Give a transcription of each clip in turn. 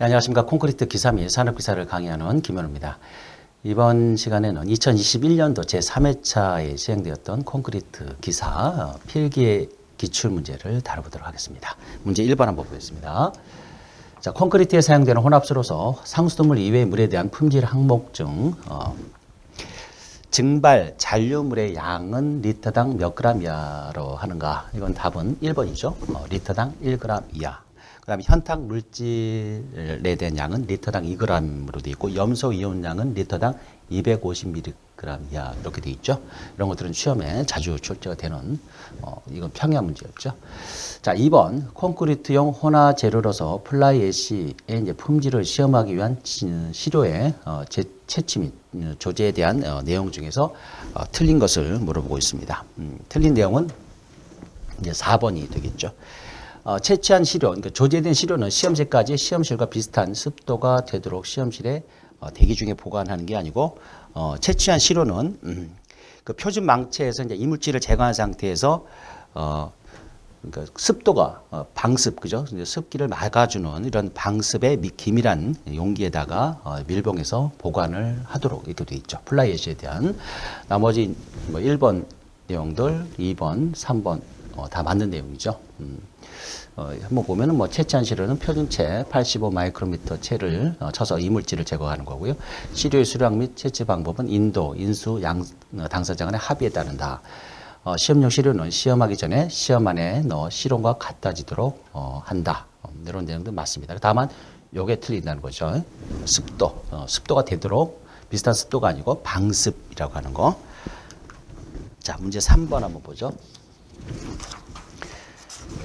네, 안녕하십니까. 콘크리트 기사 및 산업기사를 강의하는 김현우입니다. 이번 시간에는 2021년도 제3회차에 시행되었던 콘크리트 기사 필기의 기출문제를 다뤄보도록 하겠습니다. 문제 1번 한번 보겠습니다. 자, 콘크리트에 사용되는 혼합수로서 상수도물 이외의 물에 대한 품질 항목 중 증발 잔류물의 양은 리터당 몇 그램 이하로 하는가? 이건 답은 1번이죠. 리터당 1g 이하. 그 다음에 현탁 물질에 대한 양은 리터당 2g으로 되어 있고 염소 이온량은 리터당 250mg 이하 이렇게 되어 있죠. 이런 것들은 시험에 자주 출제가 되는 이건 평야 문제였죠. 자, 2번 콘크리트용 혼화 재료로서 플라이 애쉬의 이제 품질을 시험하기 위한 시료의 채취 및 조제에 대한 내용 중에서 틀린 것을 물어보고 있습니다. 틀린 내용은 이제 4번이 되겠죠. 채취한 시료, 그러니까 조제된 시료는 시험실까지 시험실과 비슷한 습도가 되도록 시험실에 대기 중에 보관하는 게 아니고 채취한 시료는 그 표준 망체에서 이제 이물질을 제거한 상태에서 그러니까 습도가 방습, 그죠? 습기를 막아주는 이런 방습의 기밀한 용기에다가 밀봉해서 보관을 하도록 이렇게 돼 있죠. 플라이 애쉬에 대한 나머지 뭐 1번 내용들, 2번, 3번 다 맞는 내용이죠. 한번 보면은 뭐 채취한 시료는 표준체 85 마이크로미터 체를 쳐서 이물질을 제거하는 거고요. 시료의 수량 및 채취 방법은 인도, 인수, 양 당사자 간의 합의에 따른다. 시험용 시료는 시험하기 전에 시험 안에 넣어 실온과 같아지도록 한다. 이런 내용도 맞습니다. 다만 요게 틀린다는 거죠. 습도, 습도가 되도록 비슷한 습도가 아니고 방습이라고 하는 거. 자, 문제 3번 한번 보죠.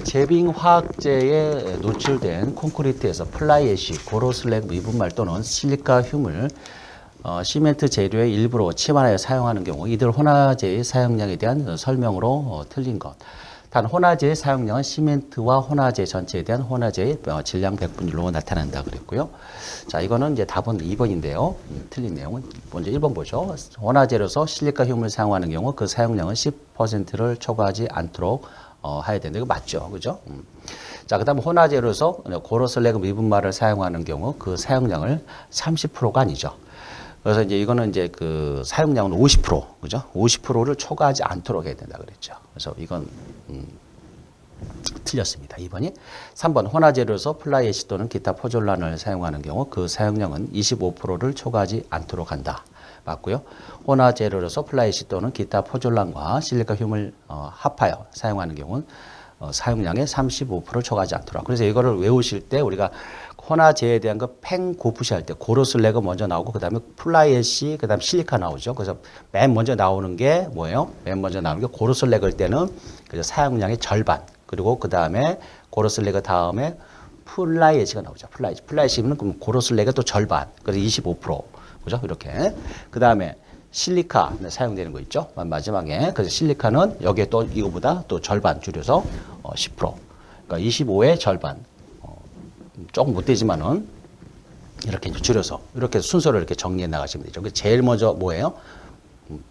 제빙 화학제에 노출된 콘크리트에서 플라이 애쉬, 고로슬랙 미분말 또는 실리카 흉을 시멘트 재료의 일부로 치환하여 사용하는 경우 이들 혼화제의 사용량에 대한 설명으로 틀린 것. 단 혼화제의 사용량은 시멘트와 혼화제 전체에 대한 혼화제의 질량 백분율로 나타난다 그랬고요. 자, 이거는 이제 답은 2번인데요. 틀린 내용은 먼저 1번 보죠. 혼화제로서 실리카 흉을 사용하는 경우 그 사용량은 10%를 초과하지 않도록 해야 되는데 이거 맞죠, 그죠? 자, 그다음 혼화제로서 고로슬래그 미분말을 사용하는 경우 그 사용량을 30%가 아니죠. 그래서 이제 이거는 이제 그 사용량은 50%, 그죠? 50%를 초과하지 않도록 해야 된다 그랬죠. 그래서 이건 틀렸습니다. 2번이. 3번 혼화제로서 플라이 애쉬 또는 기타 포졸란을 사용하는 경우 그 사용량은 25%를 초과하지 않도록 한다. 맞고요. 혼화제로로서 플라이 애쉬 또는 기타 포졸란과 실리카 흉을 합하여 사용하는 경우는 사용량의 35%를 초과하지 않도록. 그래서 이거를 외우실 때 우리가 혼화제에 대한 거 팽 고프시할 때 고로슬래그 먼저 나오고 그다음에 플라이 애쉬 그다음 실리카 나오죠. 그래서 맨 먼저 나오는 게 뭐예요? 맨 먼저 나오는 게 고로슬래그일 때는 그래서 사용량의 절반. 그리고 그다음에 고로슬래그 다음에 플라이 애쉬가 나오죠. 플라이 애쉬는 그럼 고로슬래그 또 절반. 그래서 25%. 그죠? 이렇게. 그다음에 실리카 사용되는 거 있죠? 마지막에. 그래서 실리카는 여기에 또 이거보다 또 절반 줄여서 10%. 그러니까 25의 절반. 조금 못 되지만은 이렇게 줄여서 이렇게 순서를 이렇게 정리해 나가시면 되죠. 제일 먼저 뭐예요?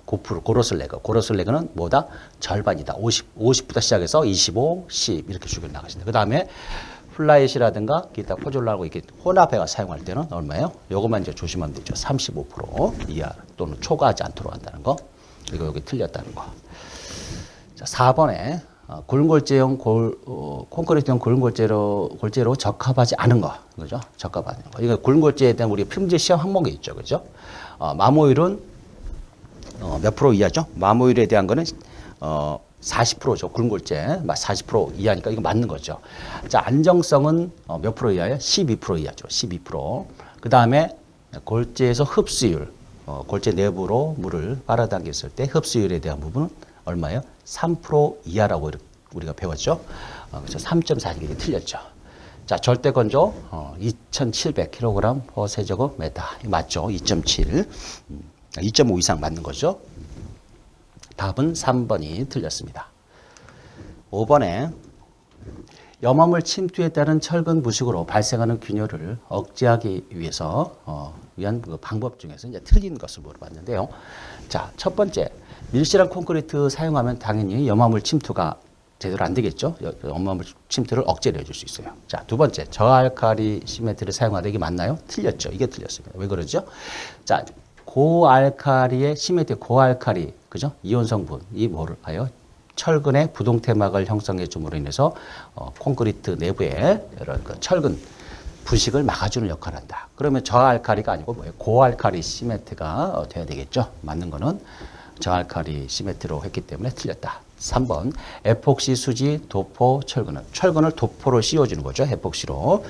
고로슬래그. 고로슬래그는 뭐다? 절반이다. 50부터 시작해서 25, 10 이렇게 줄여 나가신다. 그 다음에 플라이 애쉬라든가 기타 포졸란하고 이렇게 혼합해가 사용할 때는 얼마예요? 요것만 이제 조심하면 되죠. 35% 이하 또는 초과하지 않도록 한다는 거. 이거 여기 틀렸다는 거. 자, 4번에 굴골재용 콘크리트용 골재로 적합하지 않은 거, 그죠? 적합하지 않은 거. 이거 굴골재에 대한 우리 품질 시험 항목이 있죠, 그죠? 마모율은 몇 프로 이하죠? 마모율에 대한 거는 40%죠. 굴골재 40% 이하니까 이거 맞는 거죠. 자, 안정성은 몇 프로 이하예요? 12% 이하죠. 12%. 그 다음에 골재에서 흡수율, 골재 내부로 물을 빨아당겼을 때 흡수율에 대한 부분은 얼마예요? 3% 이하라고 우리가 배웠죠. 그래서 3.4이 틀렸죠. 자, 절대 건조 2,700kg per 세제곱미터 맞죠? 2.7, 2.5 이상 맞는 거죠. 답은 3번이 틀렸습니다. 5번에 염화물 침투에 따른 철근 부식으로 발생하는 균열을 억제하기 위해서 위한 그 방법 중에서 이제 틀린 것을 물어봤는데요. 자, 첫 번째 밀실한 콘크리트 사용하면 당연히 염화물 침투가 제대로 안 되겠죠. 염화물 침투를 억제를 해줄 수 있어요. 자, 두 번째, 저알칼리 시메트를 사용하다. 이게 맞나요? 틀렸죠. 이게 틀렸습니다. 왜 그러죠? 자, 고알칼리의 시메트, 고알칼리, 그죠? 이온 성분이 뭘까요? 철근의 부동태막을 형성해 줌으로 인해서 콘크리트 내부에 이런 그 철근 부식을 막아주는 역할을 한다. 그러면 저알칼리가 아니고 뭐예요? 고알칼리 시메트가 돼야 되겠죠. 맞는 거는 저알칼리 시메트로 했기 때문에 틀렸다. 3번 에폭시 수지 도포 철근은 철근을 도포로 씌워주는 거죠. 에폭시로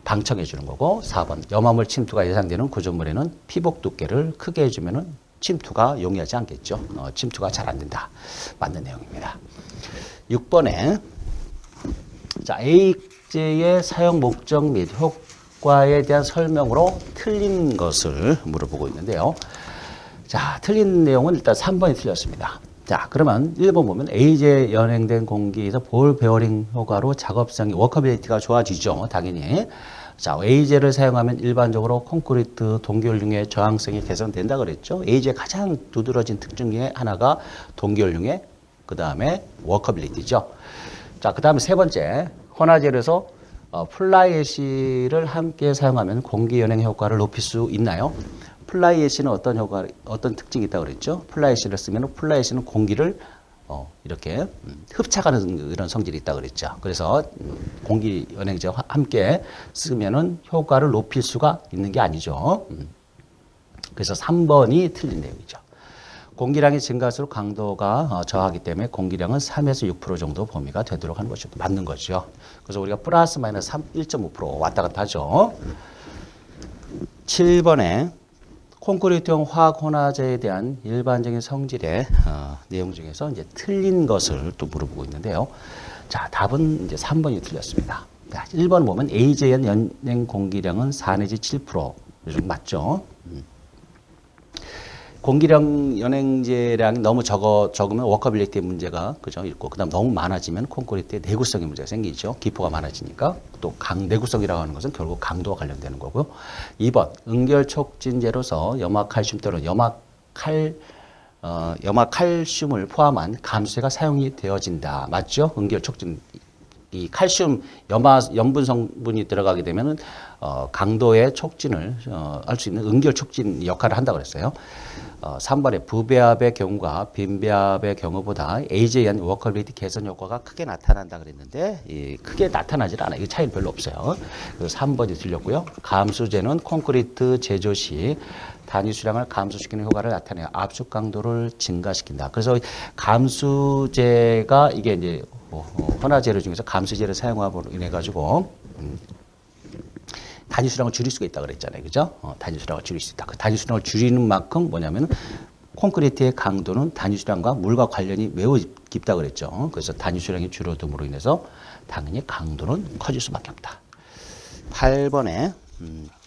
방청해 주는 거고. 4번 염화물 침투가 예상되는 구조물에는 피복 두께를 크게 해주면은 침투가 용이하지 않겠죠. 침투가 잘 안 된다. 맞는 내용입니다. 6번에 자 AJ의 사용 목적 및 효과에 대한 설명으로 틀린 것을 물어보고 있는데요. 자, 틀린 내용은 일단 3번이 틀렸습니다. 자, 그러면 1번 보면 AJ 연행된 공기에서 볼 베어링 효과로 작업성이 워커빌리티가 좋아지죠. 당연히. 자, AJ를 사용하면 일반적으로 콘크리트 동기연료의 저항성이 개선된다 그랬죠. AJ의 가장 두드러진 특징 중에 하나가 동기연료의 그 다음에 워커빌리티죠. 자, 그 다음에 세 번째, 혼화젤에서 플라이애쉬를 함께 사용하면 공기 연행 효과를 높일 수 있나요? 플라이애쉬는 어떤 특징이 있다고 그랬죠? 플라이애쉬를 쓰면 플라이애쉬는 공기를 이렇게 흡착하는 이런 성질이 있다고 그랬죠. 그래서 공기 연행제와 함께 쓰면은 효과를 높일 수가 있는 게 아니죠. 그래서 3번이 틀린 내용이죠. 공기량이 증가할수록 강도가 저하기 때문에 공기량은 3에서 6% 정도 범위가 되도록 하는 것이 맞는 거죠. 그래서 우리가 플러스 마이너스 1.5% 왔다 갔다 하죠. 7번에 콘크리트용 화학 혼화제에 대한 일반적인 성질의 내용 중에서 이제 틀린 것을 또 물어보고 있는데요. 자, 답은 이제 3번이 틀렸습니다. 자, 1번 보면 AJN 연행 공기량은 4 내지 7% 요즘 맞죠? 공기량 연행제량이 너무 적으면 워커빌리티 문제가 그죠 있고 그다음 너무 많아지면 콘크리트의 내구성의 문제가 생기죠. 기포가 많아지니까 또 내구성이라고 하는 것은 결국 강도와 관련되는 거고요. 2번 응결촉진제로서 염화칼슘 또는 염화칼슘을 포함한 감수제가 사용이 되어진다. 맞죠? 응결촉진 이 칼슘 염분 성분이 들어가게 되면은 강도의 촉진을 할 수 있는 응결 촉진 역할을 한다고 그랬어요. 3번에 부배합의 경우가 빈배합의 경우보다 AJN 워커빌리티 개선 효과가 크게 나타난다 그랬는데 크게 나타나질 않아요. 이 차이는 별로 없어요. 그래서 3번이 틀렸고요. 감수제는 콘크리트 제조 시 단위 수량을 감소시키는 효과를 나타내요. 압축 강도를 증가시킨다. 그래서 감수제가 이게 이제 혼화재료 중에서 감수제를 사용함으로 인해 가지고 단위 수량을 줄일 수가 있다 그랬잖아요. 그죠? 단위 수량을 줄일 수 있다. 그 단위 수량을 줄이는 만큼 뭐냐면 콘크리트의 강도는 단위 수량과 물과 관련이 매우 깊다 그랬죠. 그래서 단위 수량이 줄어듦으로 인해서 당연히 강도는 커질 수밖에 없다. 8번에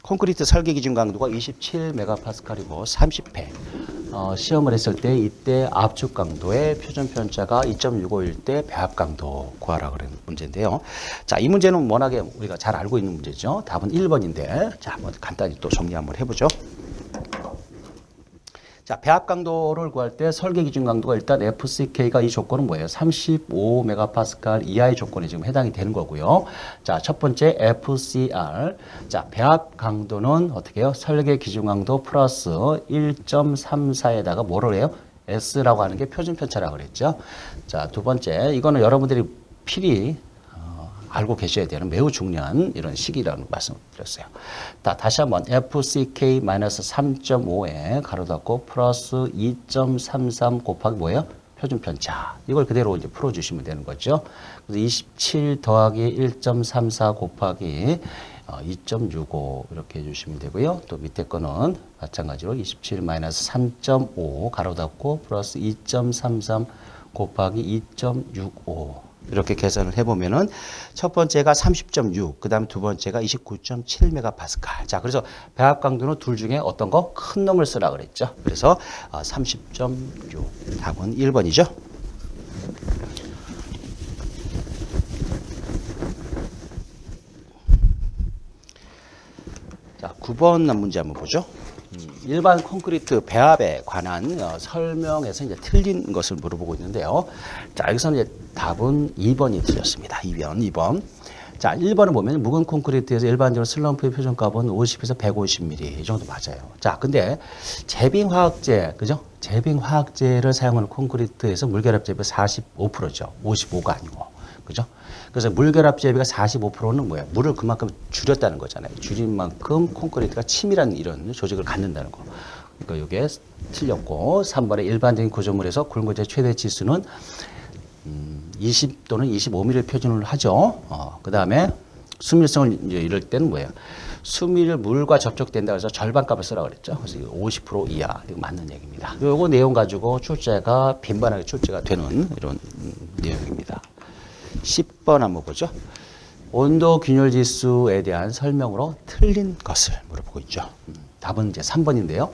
콘크리트 설계 기준 강도가 27메가파스칼이고 30회. 시험을 했을 때 이때 압축 강도의 표준 편차가 2.651 대 배합 강도 구하라 그런 문제인데요. 자, 이 문제는 워낙에 우리가 잘 알고 있는 문제죠. 답은 1번인데 자, 한번 간단히 또 정리 한번 해보죠. 자, 배합 강도를 구할 때 설계 기준 강도가 일단 FCK가 이 조건은 뭐예요? 35메가파스칼 이하의 조건이 지금 해당이 되는 거고요. 자, 첫 번째 FCR. 자, 배합 강도는 어떻게 해요? 설계 기준 강도 플러스 1.34에다가 뭐를 해요? S라고 하는 게 표준 편차라고 그랬죠. 자, 두 번째. 이거는 여러분들이 필히 알고 계셔야 되는 매우 중요한 이런 식이라는 말씀을 드렸어요. 다시 한번 FCK-3.5에 가로 닫고 플러스 2.33 곱하기 뭐예요? 표준 편차. 이걸 그대로 이제 풀어주시면 되는 거죠. 그래서 27 더하기 1.34 곱하기 2.65 이렇게 해주시면 되고요. 또 밑에 거는 마찬가지로 27-3.5 가로 닫고 플러스 2.33 곱하기 2.65 이렇게 계산을 해보면은 첫 번째가 30.6, 그 다음 두 번째가 29.7메가파스칼. 자, 그래서 배합 강도는 둘 중에 어떤 거? 큰 놈을 쓰라 그랬죠. 그래서 30.6. 답은 1번이죠. 자, 9번 문제 한번 보죠. 일반 콘크리트 배합에 관한 설명에서 이제 틀린 것을 물어보고 있는데요. 자, 여기서는 이제 답은 2번이 틀렸습니다. 2번. 자, 1번을 보면 묵은 콘크리트에서 일반적으로 슬럼프의 표준값은 50에서 150mm 이 정도 맞아요. 자, 근데 제빙화학제, 그죠? 제빙화학제를 사용하는 콘크리트에서 물결합 제비가 45%죠. 55가 아니고. 그죠? 그래서 물결합 제비가 45%는 뭐예요? 물을 그만큼 줄였다는 거잖아요. 줄인 만큼 콘크리트가 치밀한 이런 조직을 갖는다는 거. 그러니까 이게 틀렸고 3번의 일반적인 구조물에서 굴곡의 최대 지수는 20 또는 25mm를 표준으로 하죠. 그 다음에 수밀성을 이제 이럴 때는 뭐예요? 수밀 물과 접촉된다 그래서 절반값을 쓰라고 그랬죠. 그래서 50% 이하 이거 맞는 얘기입니다. 요거 내용 가지고 출제가 빈번하게 출제가 되는 이런 내용입니다. 10번 한번 보죠. 온도 균열 지수에 대한 설명으로 틀린 것을 물어보고 있죠. 답은 이제 3번인데요.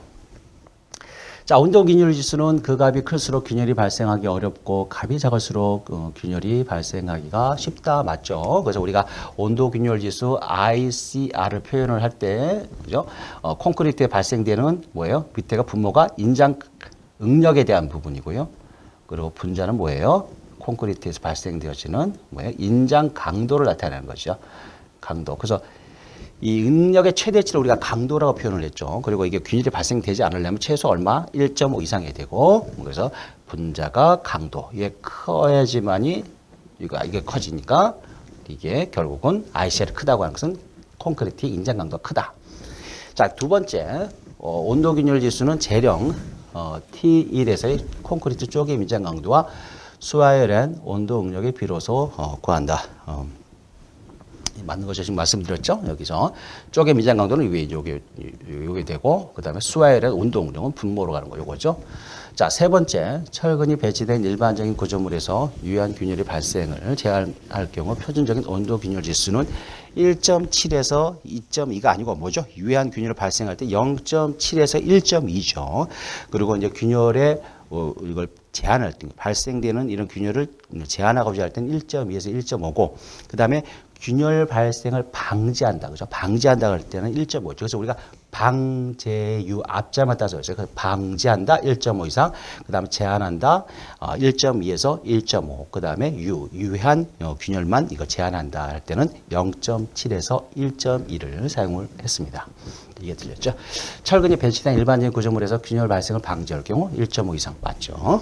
자, 온도 균열 지수는 그 값이 클수록 균열이 발생하기 어렵고 값이 작을수록 균열이 발생하기가 쉽다. 맞죠? 그래서 우리가 온도 균열 지수 ICR을 표현을 할 때, 그죠? 콘크리트에 발생되는 뭐예요? 밑에가 분모가 인장 응력에 대한 부분이고요. 그리고 분자는 뭐예요? 콘크리트에서 발생되어지는 뭐예요? 인장 강도를 나타내는 거죠. 강도. 그래서 이 응력의 최대치를 우리가 강도라고 표현을 했죠. 그리고 이게 균열이 발생되지 않으려면 최소 얼마? 1.5 이상이 되고, 그래서 분자가 강도. 이게 커야지만이 이게 커지니까 이게 결국은 ICR이 크다고 하는 것은 콘크리트의 인장 강도가 크다. 자, 두 번째, 온도 균열 지수는 재령 T1에서의 콘크리트 쪽의 인장 강도와 수화열엔 온도 응력에 비로소 구한다. 맞는 것을 지금 말씀드렸죠. 여기서 쪽의 미장 강도는 위에 요게 되고, 그 다음에 수화열의 온도 응력은 분모로 가는 거 요거죠. 자, 세 번째, 철근이 배치된 일반적인 구조물에서 유해한 균열이 발생을 제한할 경우 표준적인 온도 균열 지수는 1.7에서 2.2가 아니고 뭐죠? 유해한 균열이 발생할 때 0.7에서 1.2죠. 그리고 이제 균열의 이걸 제한할 때 발생되는 이런 균열을 제한하고자 할 때는 1.2에서 1.5고, 그 다음에 균열 발생을 방지한다. 그죠? 방지한다 할 때는 1.5죠. 그래서 우리가 방제유 앞자만 따서 그래서 방지한다 1.5 이상, 그 다음에 제한한다 1.2에서 1.5, 그 다음에 유해한 균열만 이거 제한한다 할 때는 0.7에서 1.2를 사용을 했습니다. 이게 들렸죠? 철근이 배치된 일반적인 구조물에서 균열 발생을 방지할 경우 1.5 이상 맞죠?